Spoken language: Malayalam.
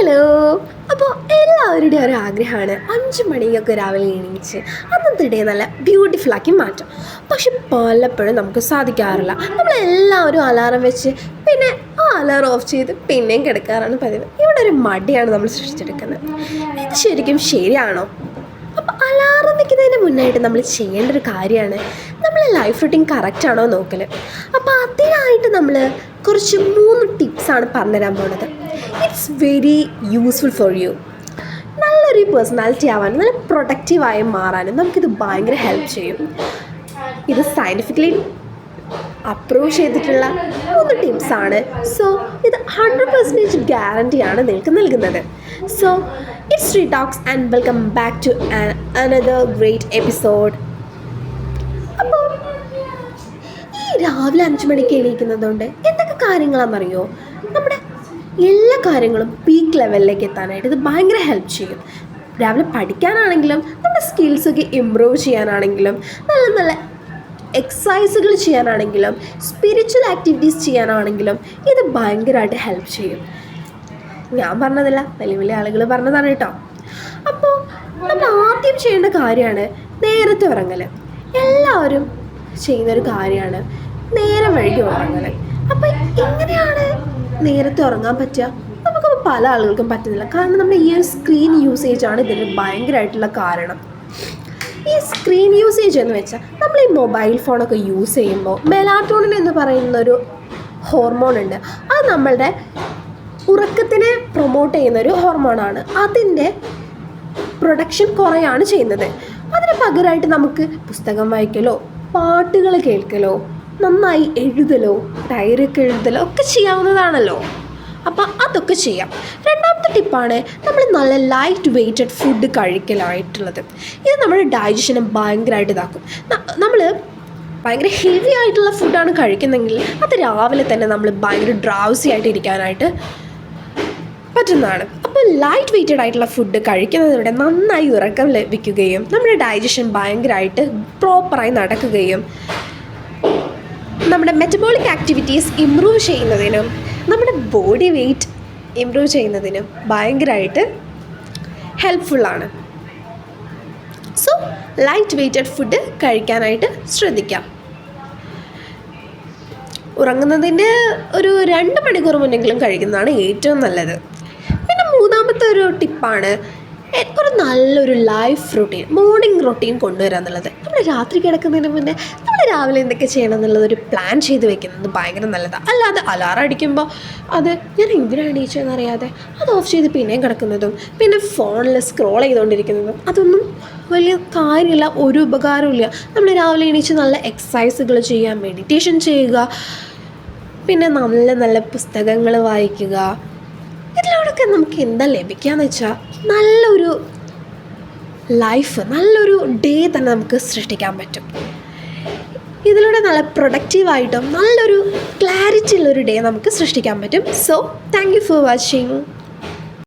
ഹലോ. അപ്പോൾ എല്ലാവരുടെയും ഒരു ആഗ്രഹമാണ് 5 മണിക്കൊക്കെ രാവിലെ എണീച്ച് അന്നത്തെ ഡേ നല്ല ബ്യൂട്ടിഫുള്ളാക്കി മാറ്റാം. പക്ഷെ പലപ്പോഴും നമുക്ക് സാധിക്കാറില്ല. നമ്മളെല്ലാവരും അലാറം വെച്ച് പിന്നെ ആ അലാറം ഓഫ് ചെയ്ത് പിന്നെയും കിടക്കാറാണ് പതിവ്. ഇവിടെ ഒരു മടിയാണ് നമ്മൾ സൃഷ്ടിച്ചെടുക്കുന്നത്. ഇത് ശരിക്കും ശരിയാണോ? അപ്പോൾ അലാറം വയ്ക്കുന്നതിന് മുന്നായിട്ട് നമ്മൾ ചെയ്യേണ്ട ഒരു കാര്യമാണ് നമ്മളെ ലൈഫ് റൂട്ടീൻ കറക്റ്റാണോ നോക്കൽ. അപ്പോൾ അതിനായിട്ട് നമ്മൾ കുറച്ച് 3 ടിപ്സാണ് പറഞ്ഞുതരാൻ പോകുന്നത്. It's very useful for you. നല്ലൊരു പേഴ്സണാലിറ്റി ആവാനും നല്ല പ്രൊഡക്റ്റീവായി മാറാനും നമുക്കിത് ഭയങ്കര ഹെൽപ്പ് ചെയ്യും. ഇത് സയൻറ്റിഫിക്കലി അപ്രൂവ് ചെയ്തിട്ടുള്ള 3 ടിപ്സാണ്. സോ ഇത് 100% ഗ്യാരണ്ടിയാണ് നിങ്ങൾക്ക് നൽകുന്നത്. So it's Sree talks and welcome back to another great episode. അപ്പോൾ ഈ രാവിലെ 5 മണിക്ക് എണീക്കുന്നതുകൊണ്ട് എന്തൊക്കെ കാര്യങ്ങളാണെന്നറിയോ? നമ്മുടെ എല്ലാ കാര്യങ്ങളും പീക്ക് ലെവലിലേക്ക് എത്താനായിട്ട് ഇത് ഭയങ്കര ഹെൽപ്പ് ചെയ്യും. രാവിലെ പഠിക്കാനാണെങ്കിലും നമ്മുടെ സ്കിൽസൊക്കെ ഇമ്പ്രൂവ് ചെയ്യാനാണെങ്കിലും നല്ല നല്ല എക്സസൈസുകൾ ചെയ്യാനാണെങ്കിലും സ്പിരിച്വൽ ആക്ടിവിറ്റീസ് ചെയ്യാനാണെങ്കിലും ഇത് ഭയങ്കരമായിട്ട് ഹെൽപ്പ് ചെയ്യും. ഞാൻ പറഞ്ഞതല്ല, വലിയ വലിയ ആളുകൾ പറഞ്ഞതാണ് കേട്ടോ. അപ്പോൾ നമ്മൾ ആദ്യം ചെയ്യേണ്ട കാര്യമാണ് നേരത്തെ ഉറങ്ങൽ. എല്ലാവരും ചെയ്യുന്നൊരു കാര്യമാണ് നേരം വൈകി ഉറങ്ങൽ. അപ്പോൾ എങ്ങനെയാണ് നേരത്തെ ഉറങ്ങാൻ പറ്റുക? നമുക്കപ്പോൾ പല ആളുകൾക്കും പറ്റുന്നില്ല. കാരണം നമ്മുടെ ഈ ഒരു സ്ക്രീൻ യൂസേജാണ് ഇതിന് ഭയങ്കരമായിട്ടുള്ള കാരണം. ഈ സ്ക്രീൻ യൂസേജ് എന്ന് വെച്ചാൽ നമ്മൾ ഈ മൊബൈൽ ഫോണൊക്കെ യൂസ് ചെയ്യുമ്പോൾ മെലാറ്റോണിൻ എന്ന് പറയുന്നൊരു ഹോർമോൺ ഉണ്ട്. അത് നമ്മളുടെ ഉറക്കത്തിനെ പ്രൊമോട്ട് ചെയ്യുന്നൊരു ഹോർമോണാണ്. അതിൻ്റെ പ്രൊഡക്ഷൻ കുറയാണ് ചെയ്യുന്നത്. അതിന് പകരമായിട്ട് നമുക്ക് പുസ്തകം വായിക്കലോ പാട്ടുകൾ കേൾക്കലോ നന്നായി എഴുതലോ ഡയറിയൊക്കെ എഴുതലോ ഒക്കെ ചെയ്യാവുന്നതാണല്ലോ. അപ്പം അതൊക്കെ ചെയ്യാം. രണ്ടാമത്തെ ടിപ്പാണ് നമ്മൾ നല്ല ലൈറ്റ് വെയ്റ്റഡ് ഫുഡ് കഴിക്കലായിട്ടുള്ളത്. ഇത് നമ്മുടെ ഡൈജഷനെ ഭയങ്കരമായിട്ട് ഇതാക്കും. നമ്മൾ ഭയങ്കര ഹെവി ആയിട്ടുള്ള ഫുഡാണ് കഴിക്കുന്നതെങ്കിൽ അത് രാവിലെ തന്നെ നമ്മൾ ഭയങ്കര ഡ്രൗസി ആയിട്ട് ഇരിക്കാനായിട്ട് പറ്റുന്നതാണ്. അപ്പോൾ ലൈറ്റ് വെയ്റ്റഡ് ആയിട്ടുള്ള ഫുഡ് കഴിക്കുന്നതിലൂടെ നന്നായി ഉറക്കം ലഭിക്കുകയും നമ്മുടെ ഡൈജഷൻ ഭയങ്കരമായിട്ട് പ്രോപ്പറായി നടക്കുകയും നമ്മുടെ മെറ്റബോളിക് ആക്ടിവിറ്റീസ് ഇമ്പ്രൂവ് ചെയ്യുന്നതിനും നമ്മുടെ ബോഡി വെയ്റ്റ് ഇമ്പ്രൂവ് ചെയ്യുന്നതിനും ഭയങ്കരമായിട്ട് ഹെൽപ്ഫുള്ളാണ്. സോ ലൈറ്റ് വെയ്റ്റഡ് ഫുഡ് കഴിക്കാനായിട്ട് ശ്രദ്ധിക്കാം. ഉറങ്ങുന്നതിൻ്റെ ഒരു 2 മണിക്കൂർ മുന്നെങ്കിലും കഴിക്കുന്നതാണ് ഏറ്റവും നല്ലത്. പിന്നെ മൂന്നാമത്തെ ഒരു ടിപ്പാണ് ഒരു നല്ലൊരു ലൈഫ് റൊട്ടീൻ, മോർണിംഗ് റൊട്ടീൻ കൊണ്ടുവരിക എന്നുള്ളത്. നമ്മൾ രാത്രി കിടക്കുന്നതിന് മുന്നേ നമ്മൾ രാവിലെ എന്തൊക്കെ ചെയ്യണം എന്നുള്ളതൊരു പ്ലാൻ ചെയ്ത് വെക്കുന്നത് ഭയങ്കര നല്ലതാണ്. അല്ലാതെ അലാറം അടിക്കുമ്പോൾ അത് ഞാൻ എന്തിനാണ് എണീച്ചതെന്നറിയാതെ അത് ഓഫ് ചെയ്ത് പിന്നെയും കിടക്കുന്നതും പിന്നെ ഫോണിൽ സ്ക്രോൾ ചെയ്തുകൊണ്ടിരിക്കുന്നതും അതൊന്നും വലിയ കാര്യമില്ല, ഒരു ഉപകാരമില്ല. നമ്മൾ രാവിലെ എണീച്ച് നല്ല എക്സസൈസുകൾ ചെയ്യുക, മെഡിറ്റേഷൻ ചെയ്യുക, പിന്നെ നല്ല നല്ല പുസ്തകങ്ങൾ വായിക്കുക. ഇതിലൂടെയൊക്കെ നമുക്ക് എന്താ ലഭിക്കുകയെന്ന് വെച്ചാൽ നല്ലൊരു ലൈഫ്, നല്ലൊരു ഡേ തന്നെ നമുക്ക് സൃഷ്ടിക്കാൻ പറ്റും. ഇതിലൂടെ നല്ല പ്രൊഡക്റ്റീവായിട്ടും നല്ലൊരു ക്ലാരിറ്റി ഉള്ളൊരു ഡേ നമുക്ക് സൃഷ്ടിക്കാൻ പറ്റും. So thank you for watching.